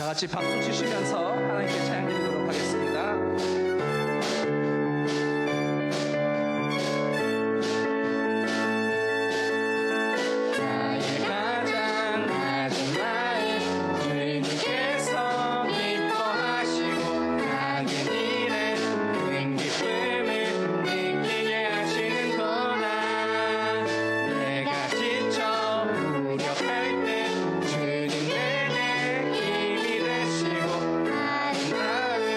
같이 박수 치시면서 하나님께 찬양 드리도록 하겠습니다. 주님 내게 힘이 되시고 아름다운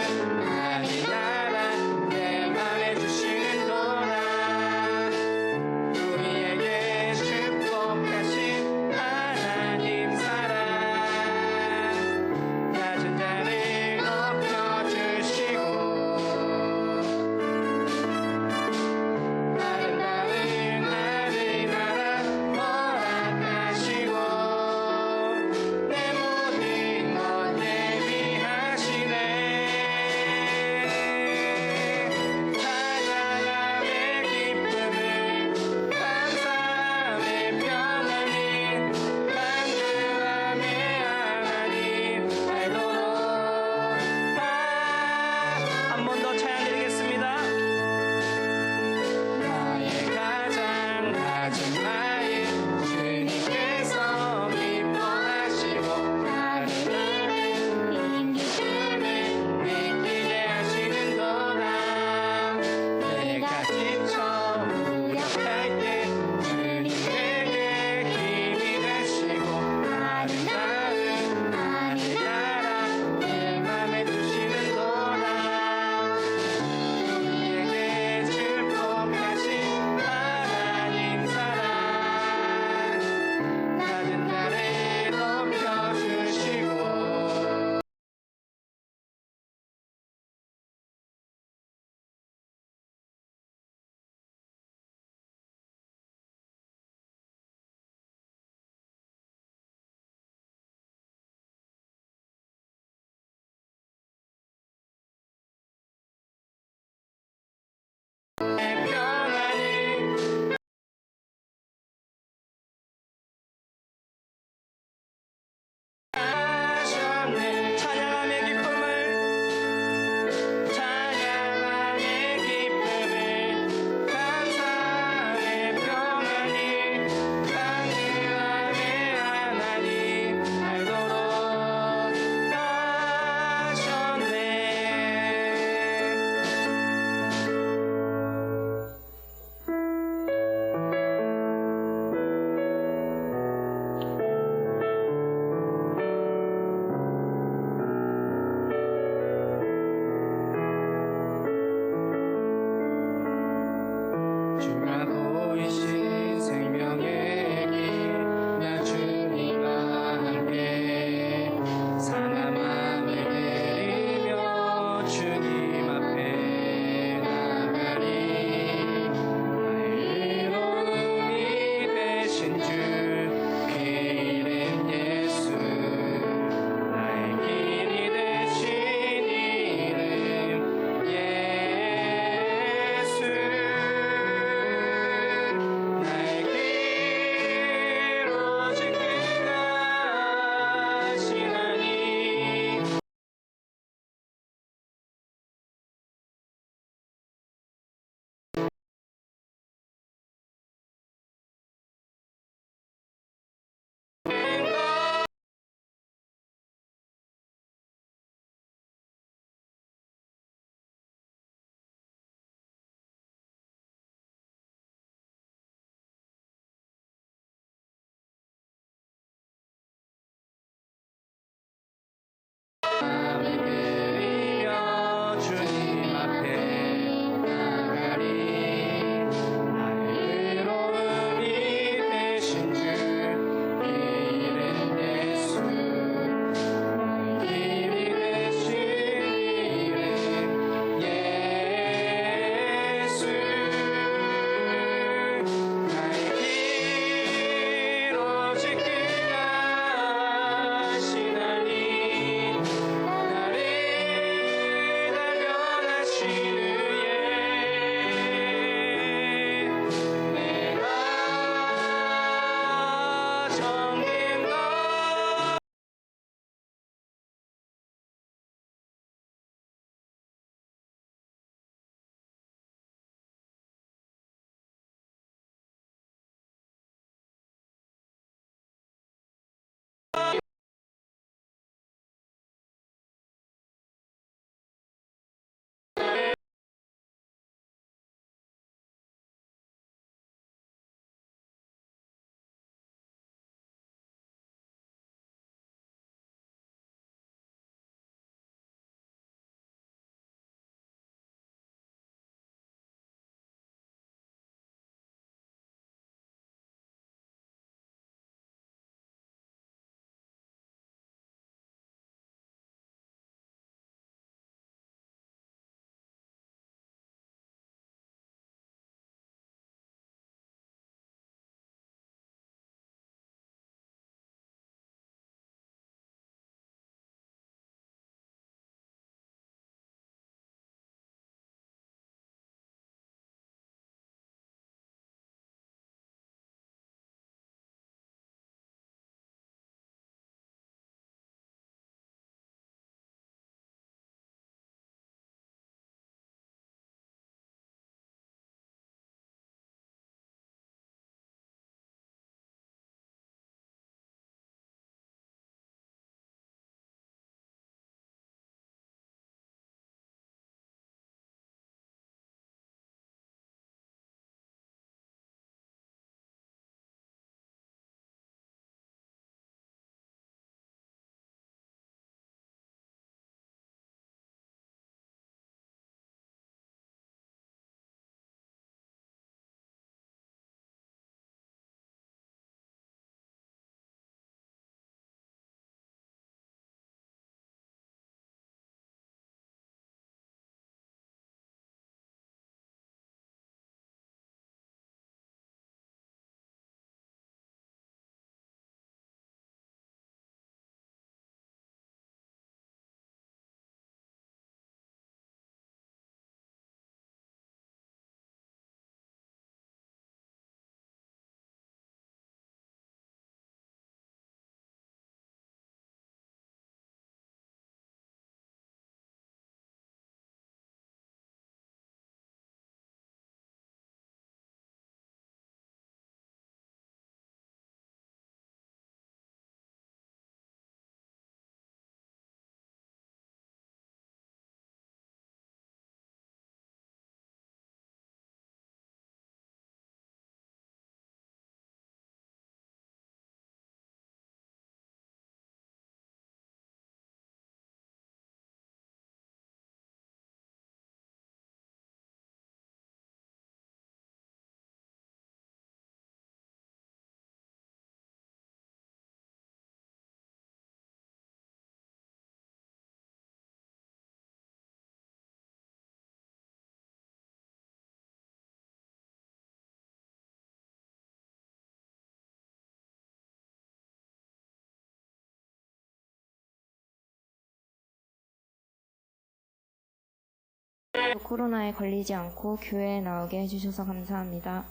코로나에 걸리지 않고 교회에 나오게 해주셔서 감사합니다.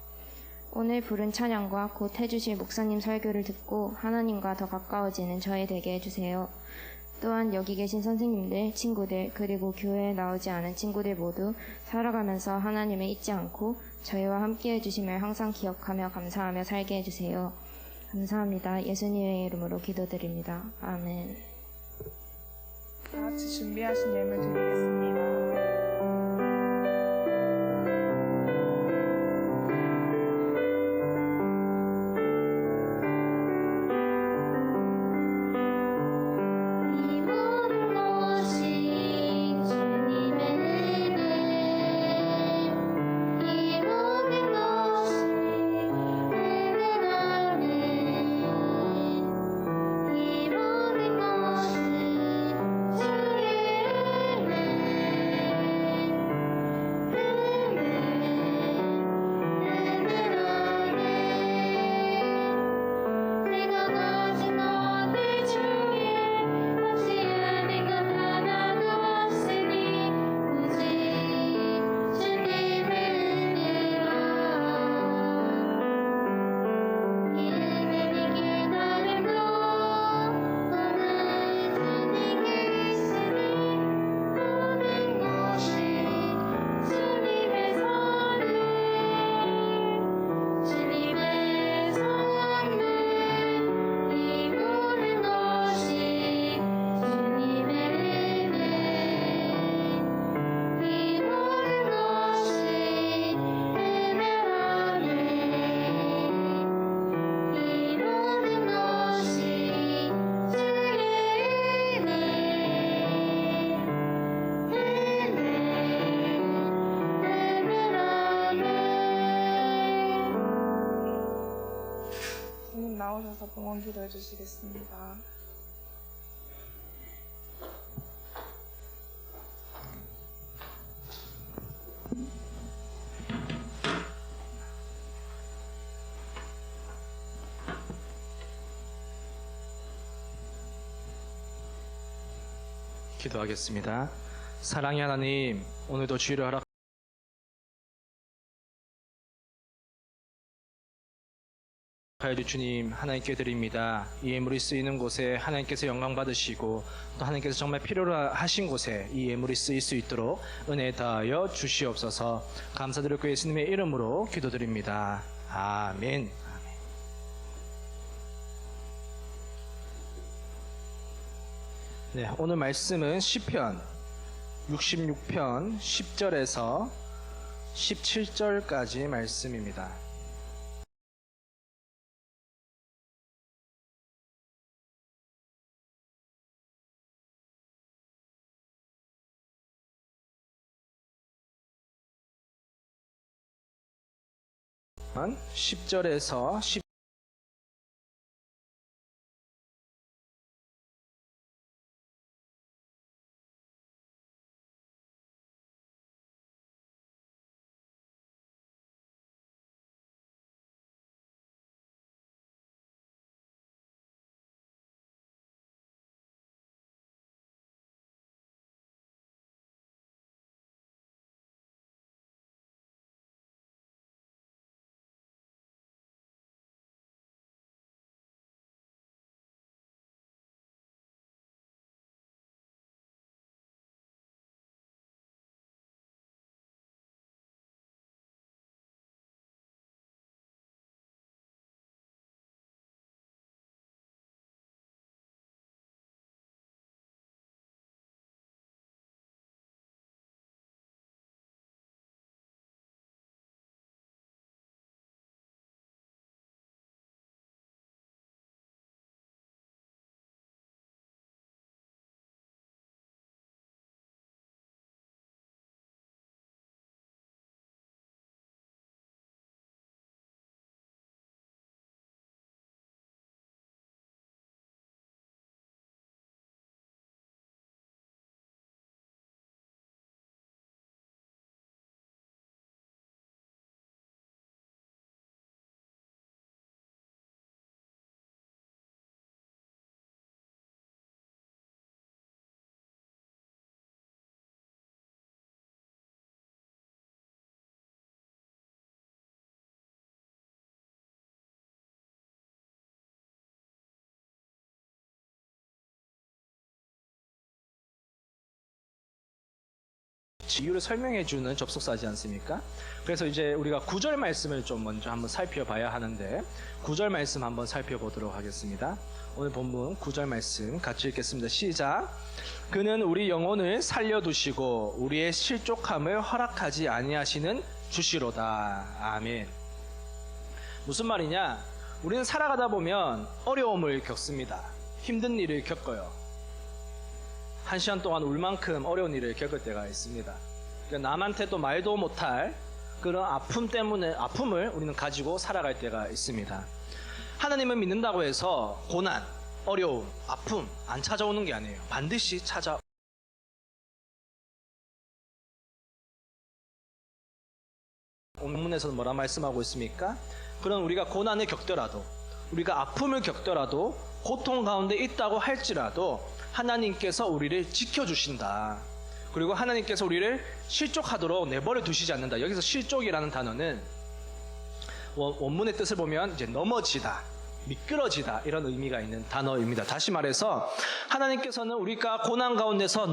오늘 부른 찬양과 곧 해주실 목사님 설교를 듣고 하나님과 더 가까워지는 저희 되게 해주세요. 또한 여기 계신 선생님들, 친구들, 그리고 교회에 나오지 않은 친구들 모두 살아가면서 하나님을 잊지 않고 저희와 함께 해주심을 항상 기억하며 감사하며 살게 해주세요. 감사합니다. 예수님의 이름으로 기도드립니다. 아멘. 다 같이 준비하신 예물 드리겠습니다. 나오셔서 봉헌 기도해 주시겠습니다. 기도하겠습니다. 사랑의 하나님, 오늘도 주의를 허락 하여 주님 하나님께 드립니다. 이 예물이 쓰이는 곳에 하나님께서 영광 받으시고 또 하나님께서 정말 필요로 하신 곳에 이 예물이 쓰일 수 있도록 은혜 다하여 주시옵소서. 감사드리고 예수님의 이름으로 기도드립니다. 아멘. 네, 오늘 말씀은 시편 66편 10절에서 17절까지 말씀입니다. 한 10절에서 10 이유를 설명해 주는 접속사지 않습니까? 그래서 이제 우리가 9절 말씀을 좀 먼저 한번 살펴봐야 하는데 9절 말씀 한번 살펴보도록 하겠습니다. 오늘 본문 9절 말씀 같이 읽겠습니다. 시작. 그는 우리 영혼을 살려두시고 우리의 실족함을 허락하지 아니하시는 주시로다. 아멘. 무슨 말이냐? 우리는 살아가다 보면 어려움을 겪습니다. 힘든 일을 겪어요. 한 시간 동안 울 만큼 어려운 일을 겪을 때가 있습니다. 그러니까 남한테 또 말도 못할 그런 아픔을 우리는 가지고 살아갈 때가 있습니다. 하나님을 믿는다고 해서 고난, 어려움, 아픔 안 찾아오는 게 아니에요. 반드시 본문에서는 뭐라 말씀하고 있습니까? 그런 우리가 고난을 겪더라도, 우리가 아픔을 겪더라도, 고통 가운데 있다고 할지라도 하나님께서 우리를 지켜주신다. 그리고 하나님께서 우리를 실족하도록 내버려 두시지 않는다. 여기서 실족이라는 단어는 원문의 뜻을 보면 이제 넘어지다, 미끄러지다 이런 의미가 있는 단어입니다. 다시 말해서 하나님께서는 우리가 고난 가운데서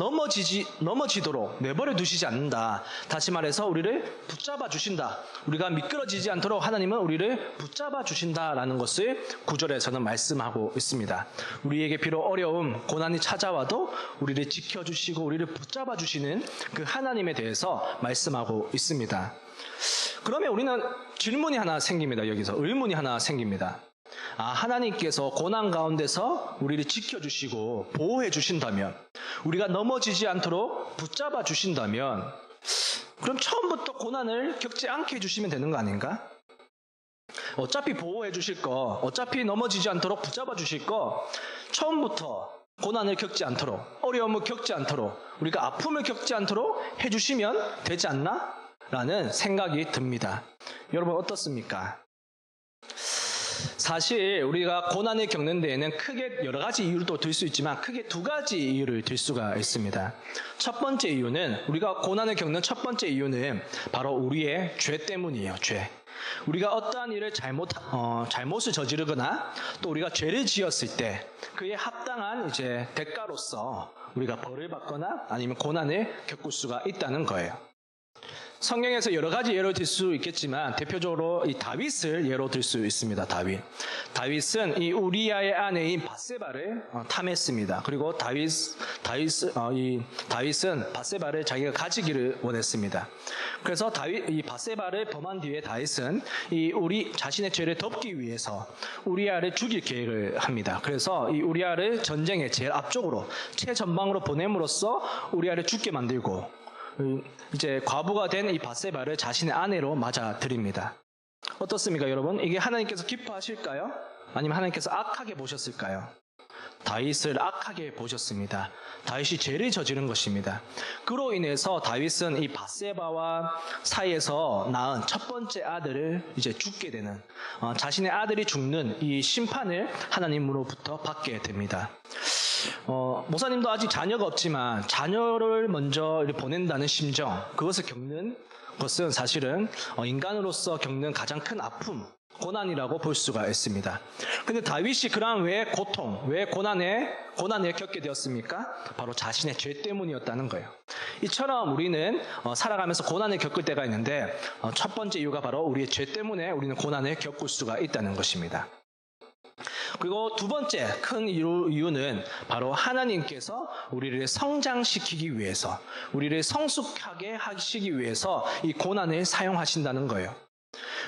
넘어지도록 내버려 두시지 않는다. 다시 말해서 우리를 붙잡아 주신다. 우리가 미끄러지지 않도록 하나님은 우리를 붙잡아 주신다라는 것을 9절에서는 말씀하고 있습니다. 우리에게 비록 어려움, 고난이 찾아와도 우리를 지켜주시고 우리를 붙잡아 주시는 그 하나님에 대해서 말씀하고 있습니다. 그러면 우리는 질문이 하나 생깁니다. 여기서 의문이 하나 생깁니다. 하나님께서 고난 가운데서 우리를 지켜주시고 보호해 주신다면, 우리가 넘어지지 않도록 붙잡아 주신다면, 그럼 처음부터 고난을 겪지 않게 해주시면 되는 거 아닌가? 어차피 보호해 주실 거, 어차피 넘어지지 않도록 붙잡아 주실 거, 처음부터 고난을 겪지 않도록, 어려움을 겪지 않도록, 우리가 아픔을 겪지 않도록 해주시면 되지 않나? 라는 생각이 듭니다. 여러분 어떻습니까? 사실 우리가 고난을 겪는 데에는 크게 여러 가지 이유도 들 수 있지만 크게 두 가지 이유를 들 수가 있습니다. 첫 번째 이유는, 우리가 고난을 겪는 첫 번째 이유는 바로 우리의 죄 때문이에요. 죄. 우리가 어떠한 일을 잘못을 저지르거나 또 우리가 죄를 지었을 때 그에 합당한 이제 대가로서 우리가 벌을 받거나 아니면 고난을 겪을 수가 있다는 거예요. 성경에서 여러 가지 예를 들 수 있겠지만 대표적으로 이 다윗을 예로 들 수 있습니다. 다윗은 이 우리아의 아내인 밧세바를 탐했습니다. 그리고 다윗은 밧세바를 자기가 가지기를 원했습니다. 그래서 이 밧세바를 범한 뒤에 다윗은 자신의 죄를 덮기 위해서 우리아를 죽일 계획을 합니다. 그래서 이 우리아를 전쟁의 제일 앞쪽으로 최전방으로 보냄으로써 우리아를 죽게 만들고 이제 과부가 된 이 밧세바를 자신의 아내로 맞아들입니다. 어떻습니까, 여러분? 이게 하나님께서 기뻐하실까요? 아니면 하나님께서 악하게 보셨을까요? 다윗을 악하게 보셨습니다. 다윗이 죄를 저지른 것입니다. 그로 인해서 다윗은 이 밧세바와 사이에서 낳은 첫 번째 아들을 이제 죽게 되는, 자신의 아들이 죽는 이 심판을 하나님으로부터 받게 됩니다. 목사님도 아직 자녀가 없지만 자녀를 먼저 보낸다는 심정, 그것을 겪는 것은 사실은 인간으로서 겪는 가장 큰 아픔, 고난이라고 볼 수가 있습니다. 근데 다윗이 그러한 왜 고난을 겪게 되었습니까? 바로 자신의 죄 때문이었다는 거예요. 이처럼 우리는 살아가면서 고난을 겪을 때가 있는데 첫 번째 이유가 바로 우리의 죄 때문에 우리는 고난을 겪을 수가 있다는 것입니다. 그리고 두 번째 큰 이유는 바로 하나님께서 우리를 성장시키기 위해서, 우리를 성숙하게 하시기 위해서 이 고난을 사용하신다는 거예요.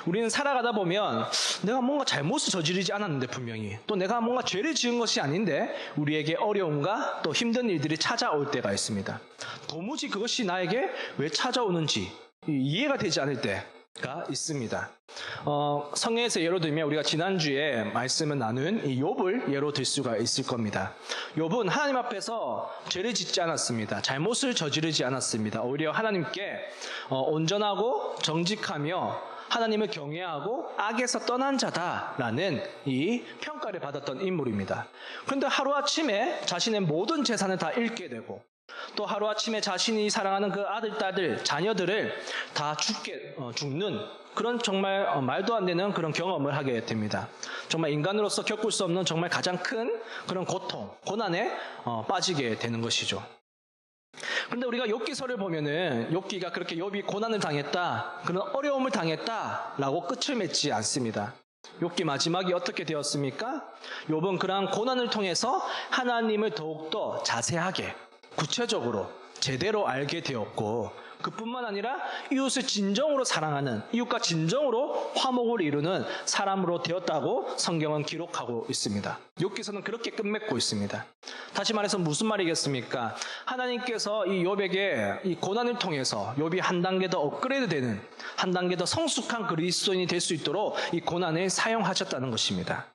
우리는 살아가다 보면 내가 뭔가 잘못을 저지르지 않았는데, 분명히 또 내가 뭔가 죄를 지은 것이 아닌데 우리에게 어려움과 또 힘든 일들이 찾아올 때가 있습니다. 도무지 그것이 나에게 왜 찾아오는지 이해가 되지 않을 때가 있습니다. 성경에서 예로 들면 우리가 지난주에 말씀을 나눈 이 욥을 예로 들 수가 있을 겁니다. 욥은 하나님 앞에서 죄를 짓지 않았습니다. 잘못을 저지르지 않았습니다. 오히려 하나님께 온전하고 정직하며 하나님을 경외하고 악에서 떠난 자다라는 이 평가를 받았던 인물입니다. 그런데 하루아침에 자신의 모든 재산을 다 잃게 되고, 또 하루아침에 자신이 사랑하는 그 아들, 딸들, 자녀들을 다 죽는 그런 정말 말도 안 되는 그런 경험을 하게 됩니다. 정말 인간으로서 겪을 수 없는 정말 가장 큰 그런 고난에 빠지게 되는 것이죠. 그런데 우리가 욥기서를 보면은 욥기가 그렇게 욥이 고난을 당했다, 그런 어려움을 당했다라고 끝을 맺지 않습니다. 욥기 마지막이 어떻게 되었습니까? 욥은 그러한 고난을 통해서 하나님을 더욱더 자세하게, 구체적으로, 제대로 알게 되었고, 그뿐만 아니라 이웃을 진정으로 사랑하는, 이웃과 진정으로 화목을 이루는 사람으로 되었다고 성경은 기록하고 있습니다. 욥기서는 그렇게 끝맺고 있습니다. 다시 말해서 무슨 말이겠습니까? 하나님께서 이 욥에게 이 고난을 통해서 욥이 한 단계 더 업그레이드되는, 한 단계 더 성숙한 그리스도인이 될 수 있도록 이 고난을 사용하셨다는 것입니다.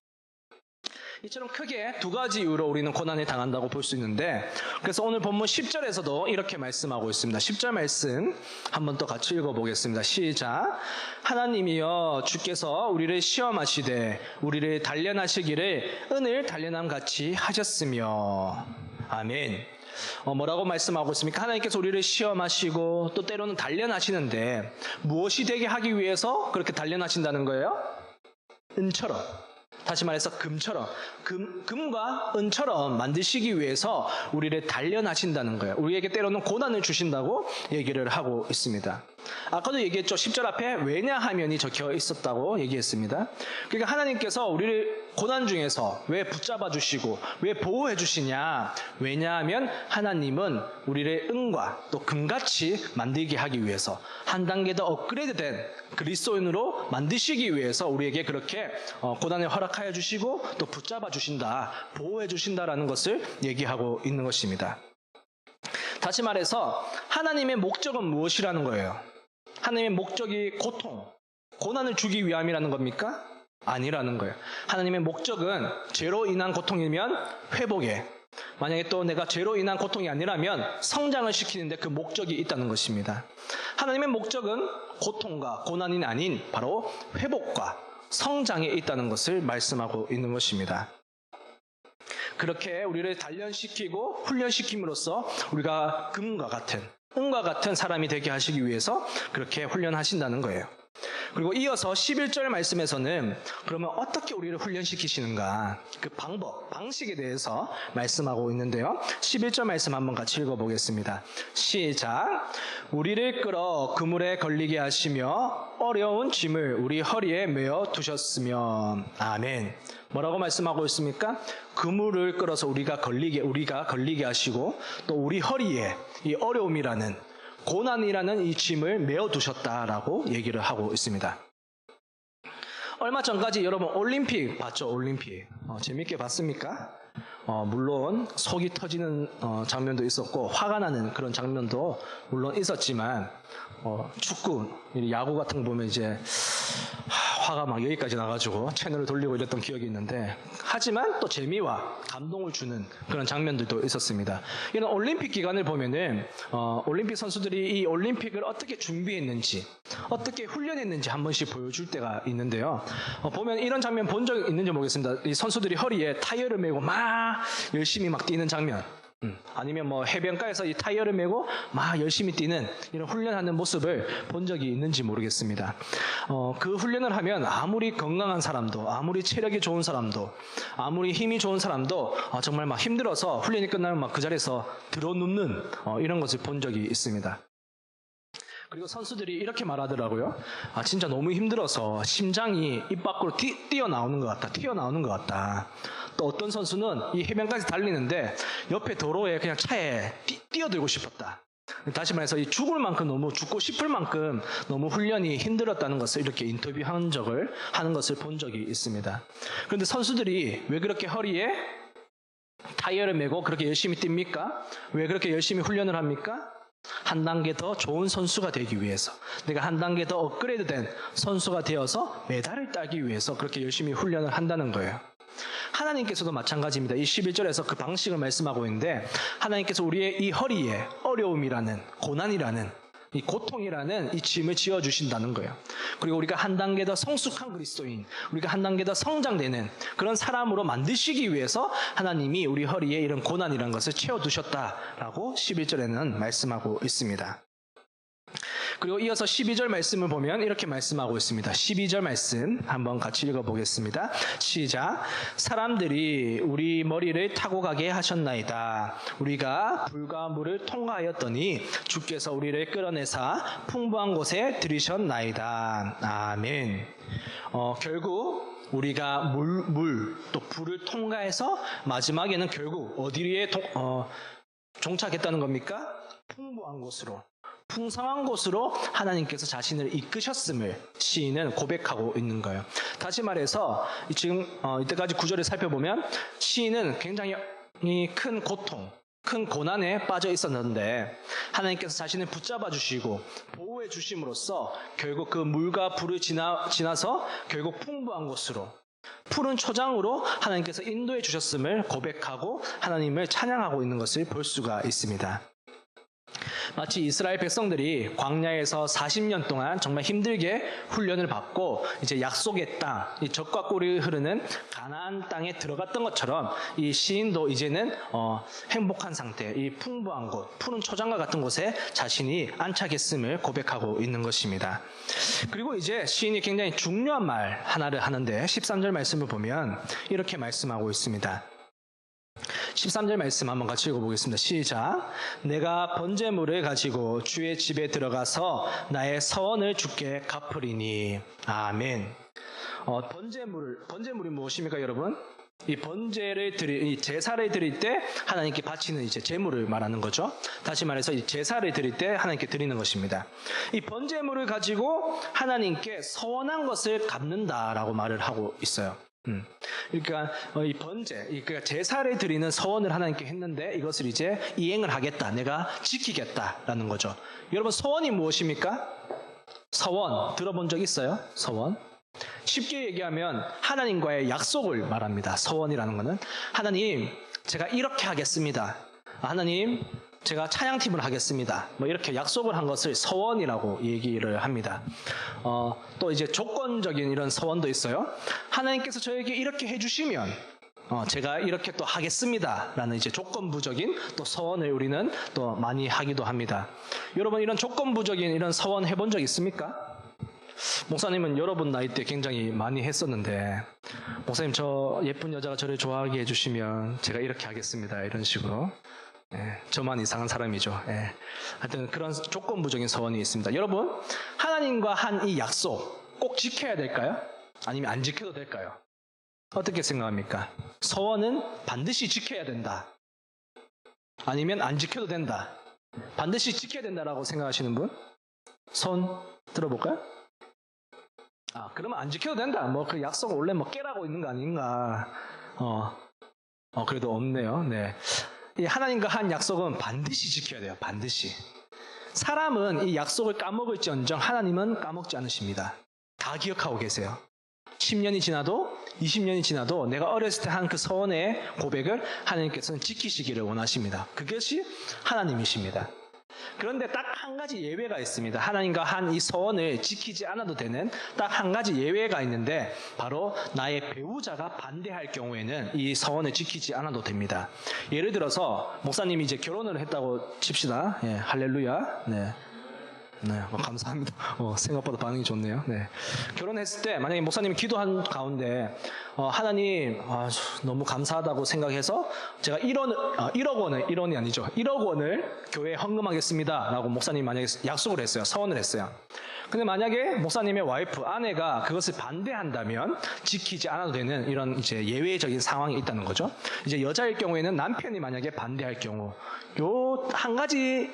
이처럼 크게 두 가지 이유로 우리는 고난을 당한다고 볼 수 있는데, 그래서 오늘 본문 10절에서도 이렇게 말씀하고 있습니다. 10절 말씀 한번 또 같이 읽어보겠습니다. 시작. 하나님이여 주께서 우리를 시험하시되 우리를 단련하시기를 은을 단련함 같이 하셨으며. 아멘. 뭐라고 말씀하고 있습니까? 하나님께서 우리를 시험하시고 또 때로는 단련하시는데 무엇이 되게 하기 위해서 그렇게 단련하신다는 거예요? 은처럼. 다시 말해서 금처럼, 금과 은처럼 만드시기 위해서 우리를 단련하신다는 거예요. 우리에게 때로는 고난을 주신다고 얘기를 하고 있습니다. 아까도 얘기했죠. 10절 앞에 왜냐하면이 적혀 있었다고 얘기했습니다. 그러니까 하나님께서 우리를 고난 중에서 왜 붙잡아 주시고 왜 보호해 주시냐? 왜냐하면 하나님은 우리를 은과 또 금같이 만들게 하기 위해서, 한 단계 더 업그레이드된 그리스도인으로 만드시기 위해서 우리에게 그렇게 고난을 허락하여 주시고 또 붙잡아 주신다, 보호해 주신다라는 것을 얘기하고 있는 것입니다. 다시 말해서 하나님의 목적은 무엇이라는 거예요? 하나님의 목적이 고난을 주기 위함이라는 겁니까? 아니라는 거예요. 하나님의 목적은 죄로 인한 고통이면 회복에, 만약에 또 내가 죄로 인한 고통이 아니라면 성장을 시키는데 그 목적이 있다는 것입니다. 하나님의 목적은 고통과 고난이 아닌 바로 회복과 성장에 있다는 것을 말씀하고 있는 것입니다. 그렇게 우리를 단련시키고 훈련시킴으로써 우리가 금과 같은, 은과 같은 사람이 되게 하시기 위해서 그렇게 훈련하신다는 거예요. 그리고 이어서 11절 말씀에서는 그러면 어떻게 우리를 훈련시키시는가, 그 방식에 대해서 말씀하고 있는데요. 11절 말씀 한번 같이 읽어보겠습니다. 시작. 우리를 끌어 그물에 걸리게 하시며 어려운 짐을 우리 허리에 메어 두셨으며. 아멘. 뭐라고 말씀하고 있습니까? 그물을 끌어서 우리가 걸리게 하시고 또 우리 허리에 이 어려움이라는, 고난이라는 이 짐을 메어 두셨다라고 얘기를 하고 있습니다. 얼마 전까지 여러분 올림픽 봤죠? 올림픽. 재밌게 봤습니까? 물론 속이 터지는 장면도 있었고 화가 나는 그런 장면도 물론 있었지만, 축구, 야구 같은 거 보면 이제 화가 막 여기까지 나가지고 채널을 돌리고 이랬던 기억이 있는데, 하지만 또 재미와 감동을 주는 그런 장면들도 있었습니다. 이런 올림픽 기간을 보면은 올림픽 선수들이 이 올림픽을 어떻게 준비했는지, 어떻게 훈련했는지 한 번씩 보여줄 때가 있는데요. 보면 이런 장면 본 적 있는지 모르겠습니다. 이 선수들이 허리에 타이어를 메고 막 열심히 막 뛰는 장면, 아니면 뭐 해변가에서 이 타이어를 메고 막 열심히 뛰는 이런 훈련하는 모습을 본 적이 있는지 모르겠습니다. 그 훈련을 하면 아무리 건강한 사람도, 아무리 체력이 좋은 사람도, 아무리 힘이 좋은 사람도 정말 막 힘들어서 훈련이 끝나면 막 그 자리에서 드러눕는 이런 것을 본 적이 있습니다. 그리고 선수들이 이렇게 말하더라고요. 진짜 너무 힘들어서 심장이 입 밖으로 튀어나오는 것 같다. 또 어떤 선수는 이 해변까지 달리는데 옆에 도로에 그냥 차에 뛰어들고 싶었다. 다시 말해서 이 죽고 싶을 만큼 너무 훈련이 힘들었다는 것을 이렇게 인터뷰하는 것을 본 적이 있습니다. 그런데 선수들이 왜 그렇게 허리에 타이어를 메고 그렇게 열심히 뜁니까? 왜 그렇게 열심히 훈련을 합니까? 한 단계 더 좋은 선수가 되기 위해서, 내가 한 단계 더 업그레이드된 선수가 되어서 메달을 따기 위해서 그렇게 열심히 훈련을 한다는 거예요. 하나님께서도 마찬가지입니다. 이 11절에서 그 방식을 말씀하고 있는데, 하나님께서 우리의 이 허리에 어려움이라는, 고난이라는, 이 고통이라는 이 짐을 지어주신다는 거예요. 그리고 우리가 한 단계 더 성숙한 그리스도인, 우리가 한 단계 더 성장되는 그런 사람으로 만드시기 위해서 하나님이 우리 허리에 이런 고난이라는 것을 채워두셨다라고 11절에는 말씀하고 있습니다. 그리고 이어서 12절 말씀을 보면 이렇게 말씀하고 있습니다. 12절 말씀 한번 같이 읽어보겠습니다. 시작. 사람들이 우리 머리를 타고 가게 하셨나이다. 우리가 불과 물을 통과하였더니 주께서 우리를 끌어내사 풍부한 곳에 들이셨나이다. 아멘. 결국 우리가 또 불을 통과해서 마지막에는 결국 어디에 종착했다는 겁니까? 풍부한 곳으로, 풍성한 곳으로 하나님께서 자신을 이끄셨음을 시인은 고백하고 있는 거예요. 다시 말해서 지금 이때까지 구절을 살펴보면 시인은 굉장히 큰 고통, 큰 고난에 빠져 있었는데 하나님께서 자신을 붙잡아 주시고 보호해 주심으로써 결국 그 물과 불을 지나서 결국 풍부한 곳으로, 푸른 초장으로 하나님께서 인도해 주셨음을 고백하고 하나님을 찬양하고 있는 것을 볼 수가 있습니다. 마치 이스라엘 백성들이 광야에서 40년 동안 정말 힘들게 훈련을 받고 이제 약속의 땅, 이 젖과 꿀이 흐르는 가나안 땅에 들어갔던 것처럼 이 시인도 이제는 행복한 상태, 이 풍부한 곳, 푸른 초장과 같은 곳에 자신이 안착했음을 고백하고 있는 것입니다. 그리고 이제 시인이 굉장히 중요한 말 하나를 하는데 13절 말씀을 보면 이렇게 말씀하고 있습니다. 13절 말씀 한번 같이 읽어보겠습니다. 시작. 내가 번제물을 가지고 주의 집에 들어가서 나의 서원을 주께 갚으리니. 아멘. 번제물이 무엇입니까, 여러분? 이 이 제사를 드릴 때 하나님께 바치는 이제 제물을 말하는 거죠. 다시 말해서 이 제사를 드릴 때 하나님께 드리는 것입니다. 이 번제물을 가지고 하나님께 서원한 것을 갚는다라고 말을 하고 있어요. 그러니까 이 그러니까 제사를 드리는 서원을 하나님께 했는데 이것을 이제 이행을 하겠다, 내가 지키겠다라는 거죠. 여러분, 서원이 무엇입니까? 서원 들어본 적 있어요? 서원. 쉽게 얘기하면 하나님과의 약속을 말합니다. 서원이라는 것은 하나님, 제가 이렇게 하겠습니다. 하나님, 제가 찬양팀을 하겠습니다. 이렇게 약속을 한 것을 서원이라고 얘기를 합니다. 또 이제 조건적인 이런 서원도 있어요. 하나님께서 저에게 이렇게 해주시면 제가 이렇게 또 하겠습니다. 라는 이제 조건부적인 또 서원을 우리는 또 많이 하기도 합니다. 여러분, 이런 조건부적인 이런 서원 해본 적 있습니까? 목사님은 여러분 나이 때 굉장히 많이 했었는데, 목사님, 저 예쁜 여자가 저를 좋아하게 해주시면 제가 이렇게 하겠습니다. 이런 식으로. 저만 이상한 사람이죠. 하여튼 그런 조건부적인 서원이 있습니다. 여러분, 하나님과 한 이 약속 꼭 지켜야 될까요? 아니면 안 지켜도 될까요? 어떻게 생각합니까? 서원은 반드시 지켜야 된다. 아니면 안 지켜도 된다. 반드시 지켜야 된다라고 생각하시는 분? 손 들어볼까요? 그러면 안 지켜도 된다. 그 약속을 원래 깨라고 있는 거 아닌가. 그래도 없네요. 네. 이 하나님과 한 약속은 반드시 지켜야 돼요. 반드시. 사람은 이 약속을 까먹을지언정 하나님은 까먹지 않으십니다. 다 기억하고 계세요. 10년이 지나도 20년이 지나도 내가 어렸을 때 한 그 서원의 고백을 하나님께서는 지키시기를 원하십니다. 그것이 하나님이십니다. 그런데 딱 한 가지 예외가 있습니다. 하나님과 한 이 서원을 지키지 않아도 되는 딱 한 가지 예외가 있는데, 바로 나의 배우자가 반대할 경우에는 이 서원을 지키지 않아도 됩니다. 예를 들어서 목사님이 이제 결혼을 했다고 칩시다. 할렐루야. 네. 감사합니다. 생각보다 반응이 좋네요. 네. 결혼했을 때 만약에 목사님이 기도한 가운데 하나님, 너무 감사하다고 생각해서 제가 1억 원을 교회에 헌금하겠습니다 라고 목사님이 만약에 약속을 했어요. 서원을 했어요. 근데 만약에 목사님의 아내가 그것을 반대한다면 지키지 않아도 되는 이런 이제 예외적인 상황이 있다는 거죠. 이제 여자일 경우에는 남편이 만약에 반대할 경우, 요 한 가지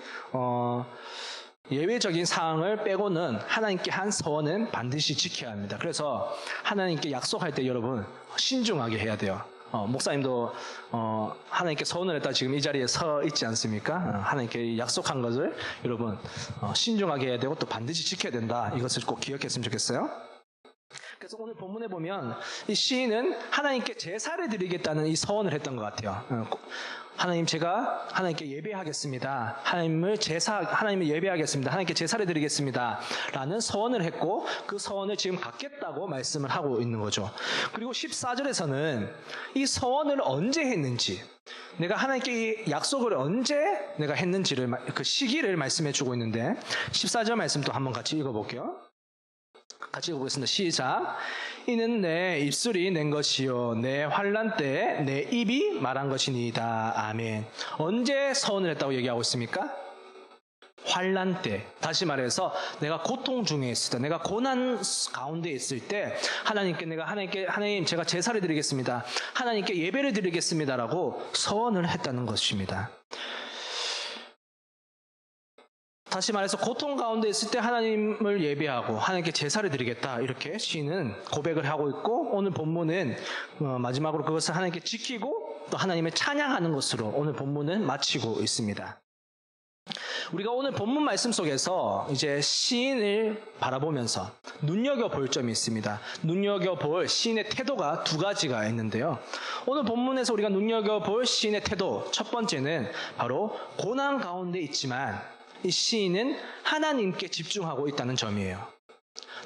예외적인 사항을 빼고는 하나님께 한 서원은 반드시 지켜야 합니다. 그래서 하나님께 약속할 때 여러분 신중하게 해야 돼요. 목사님도 하나님께 서원을 했다 지금 이 자리에 서 있지 않습니까? 하나님께 약속한 것을 여러분 신중하게 해야 되고 또 반드시 지켜야 된다. 이것을 꼭 기억했으면 좋겠어요. 그래서 오늘 본문에 보면 이 시인은 하나님께 제사를 드리겠다는 이 서원을 했던 것 같아요. 하나님, 제가 하나님께 예배하겠습니다. 하나님을 예배하겠습니다. 하나님께 제사를 드리겠습니다. 라는 서원을 했고, 그 서원을 지금 갖겠다고 말씀을 하고 있는 거죠. 그리고 14절에서는 이 서원을 언제 했는지, 내가 하나님께 이 약속을 언제 내가 했는지를 그 시기를 말씀해 주고 있는데 14절 말씀 또 한번 같이 읽어볼게요. 같이 읽어보겠습니다. 시작. 이는 내 입술이 낸 것이요 내 환난 때에 내 입이 말한 것이니이다. 아멘. 언제 서원을 했다고 얘기하고 있습니까? 환난 때. 다시 말해서 내가 고통 중에 있을 때, 내가 고난 가운데 있을 때 하나님께 하나님 제가 제사를 드리겠습니다. 하나님께 예배를 드리겠습니다라고 서원을 했다는 것입니다. 다시 말해서 고통 가운데 있을 때 하나님을 예배하고 하나님께 제사를 드리겠다, 이렇게 시인은 고백을 하고 있고, 오늘 본문은 마지막으로 그것을 하나님께 지키고 또 하나님을 찬양하는 것으로 오늘 본문은 마치고 있습니다. 우리가 오늘 본문 말씀 속에서 이제 시인을 바라보면서 눈여겨볼 점이 있습니다. 눈여겨볼 시인의 태도가 두 가지가 있는데요. 오늘 본문에서 우리가 눈여겨볼 시인의 태도, 첫 번째는 바로 고난 가운데 있지만 이 시인은 하나님께 집중하고 있다는 점이에요.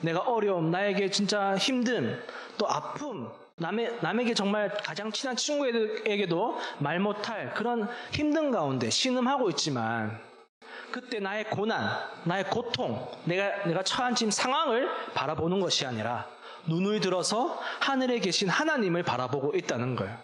내가 어려움, 나에게 진짜 힘듦, 또 아픔, 남에게 정말 가장 친한 친구에게도 말 못할 그런 힘든 가운데 신음하고 있지만, 그때 나의 고난, 나의 고통, 내가 처한 지금 상황을 바라보는 것이 아니라 눈을 들어서 하늘에 계신 하나님을 바라보고 있다는 거예요.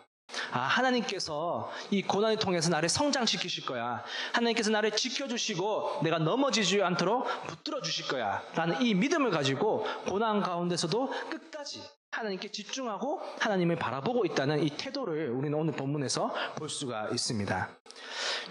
하나님께서 이 고난을 통해서 나를 성장시키실 거야. 하나님께서 나를 지켜주시고 내가 넘어지지 않도록 붙들어 주실 거야 라는 이 믿음을 가지고 고난 가운데서도 끝까지 하나님께 집중하고 하나님을 바라보고 있다는 이 태도를 우리는 오늘 본문에서 볼 수가 있습니다.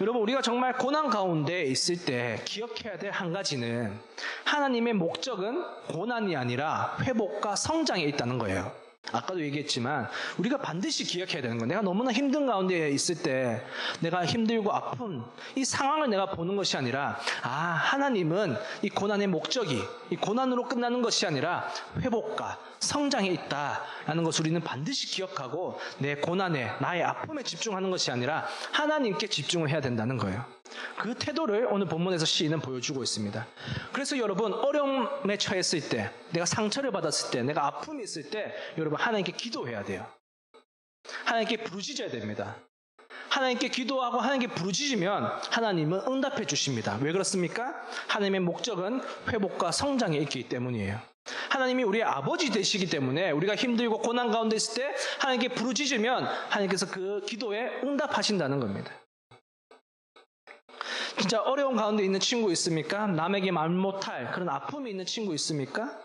여러분, 우리가 정말 고난 가운데 있을 때 기억해야 될 한 가지는 하나님의 목적은 고난이 아니라 회복과 성장에 있다는 거예요. 아까도 얘기했지만 우리가 반드시 기억해야 되는 거예요. 내가 너무나 힘든 가운데 있을 때, 내가 힘들고 아픈 이 상황을 내가 보는 것이 아니라 하나님은 이 고난의 목적이 이 고난으로 끝나는 것이 아니라 회복과 성장에 있다라는 것을 우리는 반드시 기억하고 내 고난에, 나의 아픔에 집중하는 것이 아니라 하나님께 집중을 해야 된다는 거예요. 그 태도를 오늘 본문에서 시인은 보여주고 있습니다. 그래서 여러분, 어려움에 처했을 때, 내가 상처를 받았을 때, 내가 아픔이 있을 때 여러분 하나님께 기도해야 돼요. 하나님께 부르짖어야 됩니다. 하나님께 기도하고 하나님께 부르짖으면 하나님은 응답해 주십니다. 왜 그렇습니까? 하나님의 목적은 회복과 성장에 있기 때문이에요. 하나님이 우리의 아버지 되시기 때문에 우리가 힘들고 고난 가운데 있을 때 하나님께 부르짖으면 하나님께서 그 기도에 응답하신다는 겁니다. 진짜 어려운 가운데 있는 친구 있습니까? 남에게 말 못할 그런 아픔이 있는 친구 있습니까?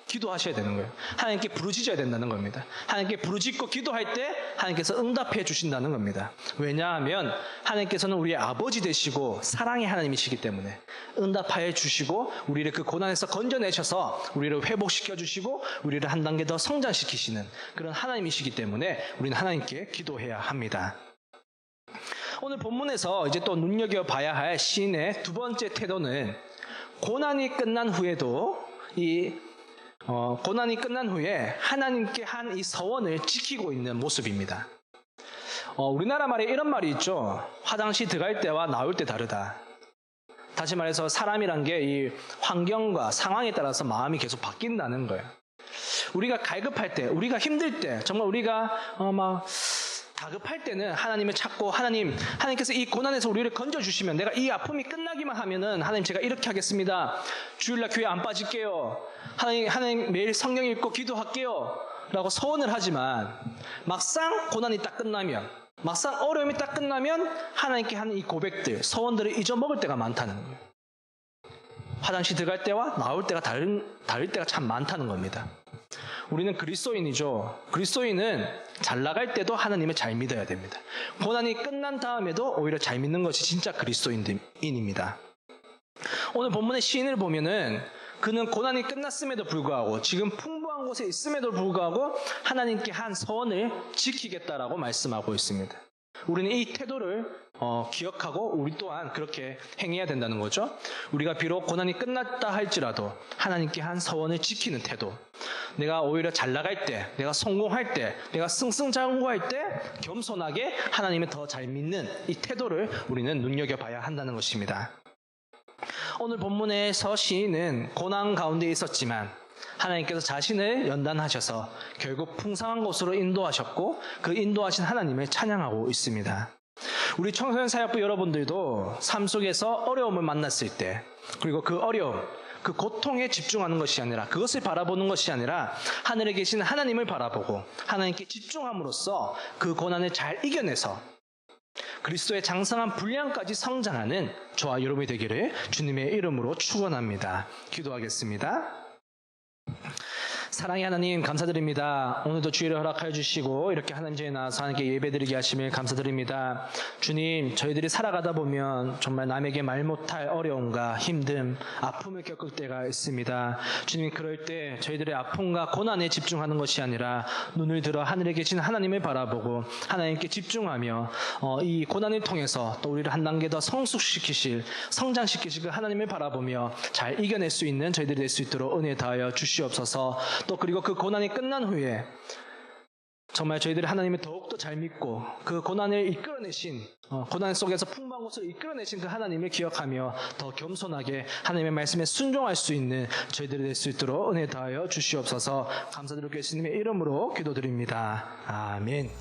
기도하셔야 되는 거예요. 하나님께 부르짖어야 된다는 겁니다. 하나님께 부르짖고 기도할 때 하나님께서 응답해 주신다는 겁니다. 왜냐하면 하나님께서는 우리의 아버지 되시고 사랑의 하나님이시기 때문에 응답하여 주시고 우리를 그 고난에서 건져내셔서 우리를 회복시켜 주시고 우리를 한 단계 더 성장시키시는 그런 하나님이시기 때문에 우리는 하나님께 기도해야 합니다. 오늘 본문에서 이제 또 눈여겨봐야 할 시인의 두 번째 태도는 고난이 끝난 후에도 고난이 끝난 후에 하나님께 한 이 서원을 지키고 있는 모습입니다. 우리나라 말에 이런 말이 있죠. 화장실 들어갈 때와 나올 때 다르다. 다시 말해서 사람이란 게 이 환경과 상황에 따라서 마음이 계속 바뀐다는 거예요. 우리가 갈급할 때, 우리가 힘들 때, 정말 우리가 다급할 때는 하나님을 찾고 하나님께서 이 고난에서 우리를 건져주시면, 내가 이 아픔이 끝나기만 하면은 하나님 제가 이렇게 하겠습니다. 주일날 교회 안 빠질게요. 하나님 매일 성경 읽고 기도할게요. 라고 서원을 하지만 막상 고난이 딱 끝나면, 막상 어려움이 딱 끝나면 하나님께 하는 이 고백들, 서원들을 잊어먹을 때가 많다는 거예요. 화장실 들어갈 때와 나올 때가 다를 때가 참 많다는 겁니다. 우리는 그리스도인이죠. 그리스도인은 잘 나갈 때도 하나님을 잘 믿어야 됩니다. 고난이 끝난 다음에도 오히려 잘 믿는 것이 진짜 그리스도인입니다. 오늘 본문의 시인을 보면은 그는 고난이 끝났음에도 불구하고 지금 풍부한 곳에 있음에도 불구하고 하나님께 한 서원을 지키겠다라고 말씀하고 있습니다. 우리는 이 태도를 기억하고 우리 또한 그렇게 행해야 된다는 거죠. 우리가 비록 고난이 끝났다 할지라도 하나님께 한 서원을 지키는 태도, 내가 오히려 잘 나갈 때, 내가 성공할 때, 내가 승승장구할 때 겸손하게 하나님을 더 잘 믿는 이 태도를 우리는 눈여겨봐야 한다는 것입니다. 오늘 본문에서 시인은 고난 가운데 있었지만 하나님께서 자신을 연단하셔서 결국 풍성한 곳으로 인도하셨고 그 인도하신 하나님을 찬양하고 있습니다. 우리 청소년 사역부 여러분들도 삶 속에서 어려움을 만났을 때, 그리고 그 어려움, 그 고통에 집중하는 것이 아니라, 그것을 바라보는 것이 아니라 하늘에 계신 하나님을 바라보고 하나님께 집중함으로써 그 고난을 잘 이겨내서 그리스도의 장성한 분량까지 성장하는 저와 여러분이 되기를 주님의 이름으로 축원합니다. 기도하겠습니다. 사랑의 하나님 감사드립니다. 오늘도 주의를 허락하여 주시고 이렇게 하나님께 나와서 하나님께 예배드리게 하심을 감사드립니다. 주님, 저희들이 살아가다 보면 정말 남에게 말 못할 어려움과 힘듦, 아픔을 겪을 때가 있습니다. 주님, 그럴 때 저희들의 아픔과 고난에 집중하는 것이 아니라 눈을 들어 하늘에 계신 하나님을 바라보고 하나님께 집중하며 이 고난을 통해서 또 우리를 한 단계 더 성숙시키실, 성장시키실 그 하나님을 바라보며 잘 이겨낼 수 있는 저희들이 될 수 있도록 은혜 다하여 주시옵소서. 또 그리고 그 고난이 끝난 후에 정말 저희들이 하나님을 더욱더 잘 믿고 그 고난을 이끌어내신, 고난 속에서 풍부한 것을 이끌어내신 그 하나님을 기억하며 더 겸손하게 하나님의 말씀에 순종할 수 있는 저희들이 될 수 있도록 은혜 다하여 주시옵소서. 감사드리고 예수님의 이름으로 기도드립니다. 아멘.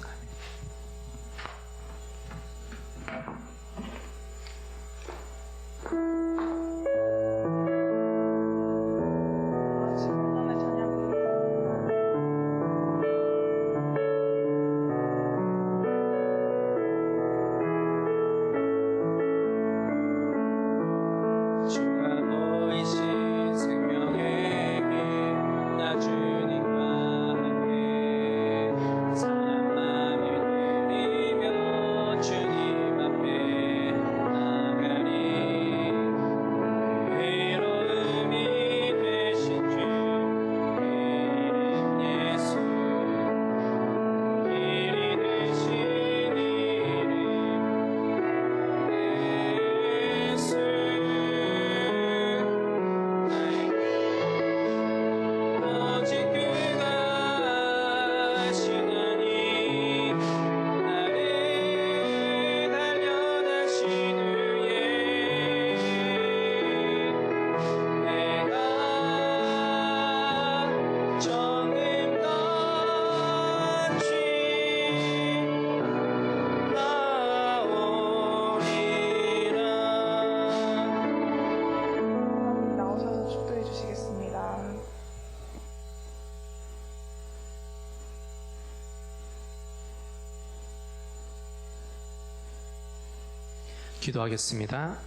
기도하겠습니다.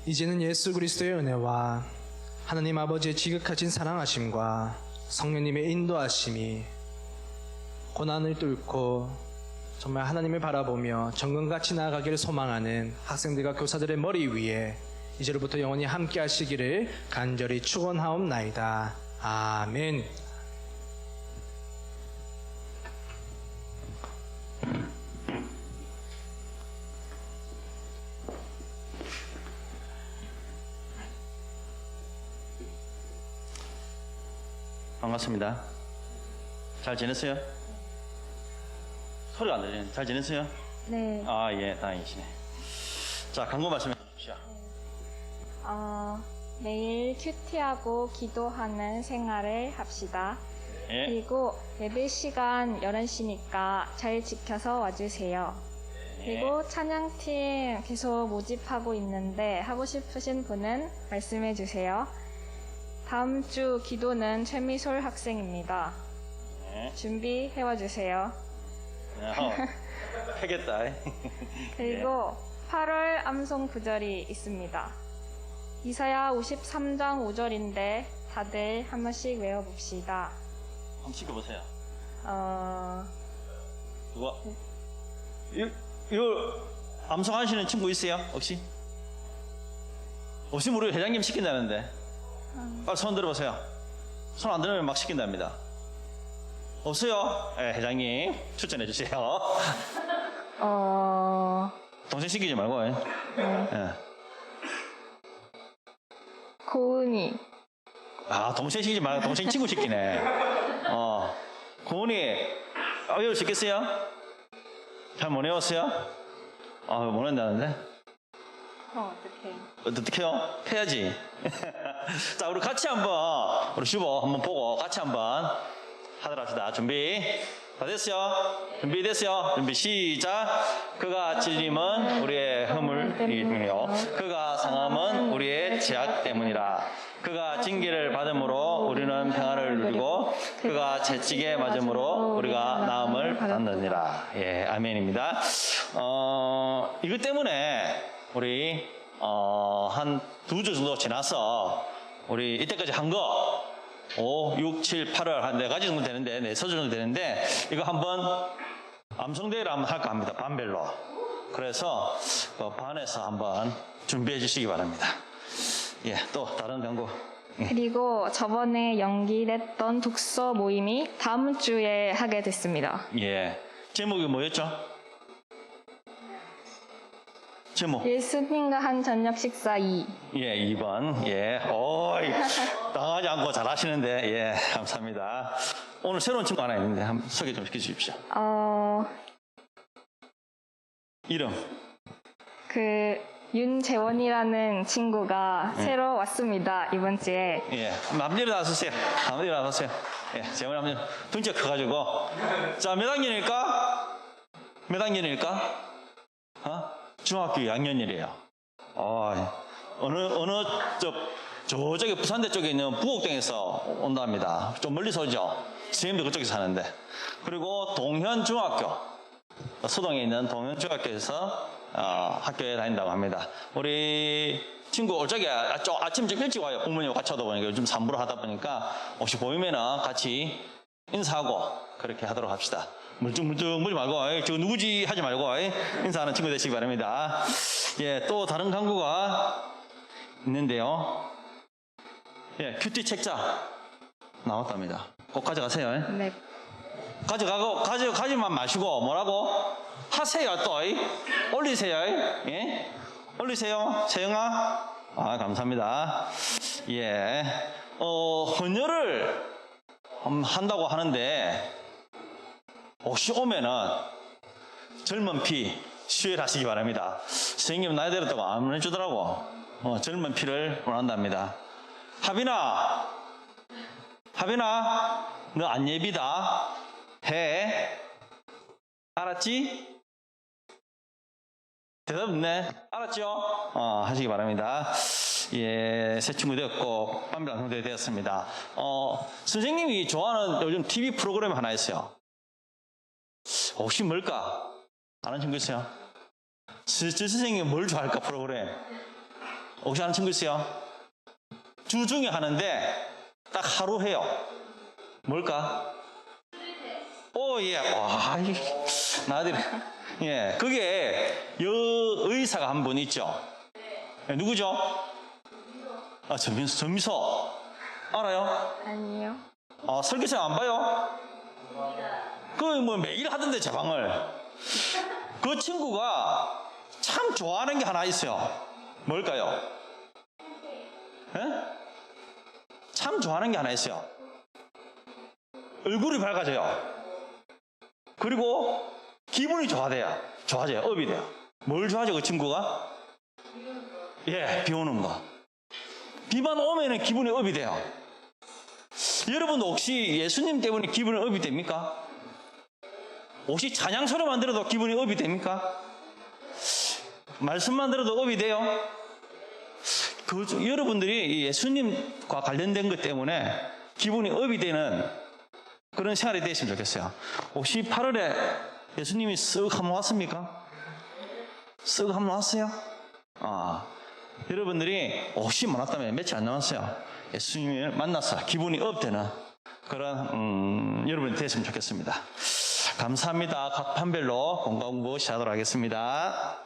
이제는 예수 그리스도의 은혜와 하나님 아버지의 지극하신 사랑하심과 성령님의 인도하심이 고난을 뚫고 정말 하나님을 바라보며 정금같이 나아가기를 소망하는 학생들과 교사들의 머리 위에 이제로부터 영원히 함께 하시기를 간절히 축원하옵나이다. 아멘. 반갑습니다. 잘 지냈어요? 소리가 안 들리네. 잘 지냈어요? 네. 아, 예, 다행이시네. 자, 광고 말씀해 주십시오. 매일 큐티하고 기도하는 생활을 합시다. 예. 그리고 예배 시간 11시니까 잘 지켜서 와주세요. 그리고 찬양팀 계속 모집하고 있는데 하고 싶으신 분은 말씀해 주세요. 다음 주 기도는 최미솔 학생입니다. 네. 준비해와 주세요. 패겠다. 그리고 8월 암송 구절이 있습니다. 이사야 53장 5절인데 다들 한 번씩 외워봅시다. 한번 시켜보세요. 어... 이거 암송하시는 친구 있어요? 혹시? 없으면 우리 회장님 시킨다는데. 빨리 손 들어보세요. 손 안 들으면 막 시킨답니다. 없어요? 네, 회장님 추천해 주세요. 동생 시키지 말고. 예. 고은이. 아, 동생 시키지 말고 동생 친구 시키네. 고은이 외울 수 있겠어요? 잘 못 외웠어요? 못 외운다는데? 어떡해요? 해야지. 자, 우리 같이 한번, 우리 슈보 한번 보고 같이 한번 하도록 합시다. 준비. 다 됐어요? 준비됐어요? 준비 시작. 그가 찔림은 우리의 허물이며 그가 상함은 우리의 죄악 때문이라. 그가 징계를 받음으로 우리는 평안을 누리고 그가 채찍에 맞음으로 우리가 나음을 받았느니라. 예, 아멘입니다. 이것 때문에 우리 한 2주 정도 지나서 우리 이때까지 한 거 5, 6, 7, 8월 한 4가지 정도 되는데 4서주 정도 되는데 이거 한번 암송대회를 한번 할까 합니다. 반별로. 그래서 반에서 한번 준비해 주시기 바랍니다. 예, 또 다른 광고. 그리고 저번에 연기됐던 독서 모임이 다음 주에 하게 됐습니다. 예, 제목이 뭐였죠? 제목. 예수님과 한 저녁 식사 2. 예, 2번. 예, 오이, 당하지 않고 잘하시는데, 예, 감사합니다. 오늘 새로운 친구 하나 있는데, 한번 소개 좀 시켜주십시오. 이름. 윤재원이라는 친구가 새로 왔습니다. 이번 주에. 예, 한번 일어나서세요. 한번 일어나서세요. 예, 재원이 한번 등치 커가지고. 자, 몇 학년일까? 몇 학년일까? 중학교 2학년이래요. 저쪽에 부산대 쪽에 있는 부곡동에서 온답니다. 좀 멀리서 오죠. 선생님도 그쪽에 사는데. 그리고 동현중학교, 소동에 있는 동현중학교에서 학교에 다닌다고 합니다. 우리 친구 올적에 아침 좀 일찍 와요. 부모님과 같이 하다 보니까 요즘 산부를 하다 보니까 혹시 보이면은 같이 인사하고 그렇게 하도록 합시다. 물뚱물뚱 물지 말고, 저 누구지 하지 말고 인사하는 친구 되시기 바랍니다. 예, 또 다른 광고가 있는데요. 예, 큐티 책자 나왔답니다. 꼭 가져가세요. 네. 가지만 마시고 뭐라고 하세요. 또 올리세요. 예, 올리세요. 세영아. 감사합니다. 예, 헌혈을 한다고 하는데 혹시 오면은 젊은 피 수혈하시기 바랍니다. 선생님 나이 들었다고 안 해주더라고. 젊은 피를 원한답니다. 하빈아, 너 안 예비다. 해. 알았지? 대답 없네. 알았죠? 하시기 바랍니다. 예, 새 친구 되었고, 반별 방송대 되었습니다. 선생님이 좋아하는 요즘 TV 프로그램 하나 있어요. 혹시 뭘까? 아는 친구 있어요? 선생님이 뭘 좋아할까, 프로그램? 혹시 아는 친구 있어요? 주 중에 하는데, 딱 하루 해요. 뭘까? 예. 와, 나들. 예, 그게 여의사가 한 분 있죠? 예, 누구죠? 전미소. 알아요? 아니요. 설계생 안 봐요? 뭐 매일 하던데 제 방을. 그 친구가 참 좋아하는 게 하나 있어요. 뭘까요? 예? 참 좋아하는 게 하나 있어요. 얼굴이 밝아져요. 그리고 기분이 좋아져요. 업이 돼요. 뭘 좋아하죠, 그 친구가? 예, 비 오는 거. 비만 오면은 기분이 업이 돼요. 여러분도 혹시 예수님 때문에 기분이 업이 됩니까? 혹시 찬양 소리만 들어도 기분이 업이 됩니까? 말씀만 들어도 업이 돼요? 여러분들이 예수님과 관련된 것 때문에 기분이 업이 되는 그런 생활이 되었으면 좋겠어요. 혹시 8월에 예수님이 쓱 한번 왔습니까? 쓱 한번 왔어요? 여러분들이 혹시 못 왔다면 며칠 안 남았어요. 예수님을 만나서 기분이 업되는 그런 여러분이 되었으면 좋겠습니다. 감사합니다. 각 판별로 공부 시작하도록 하겠습니다.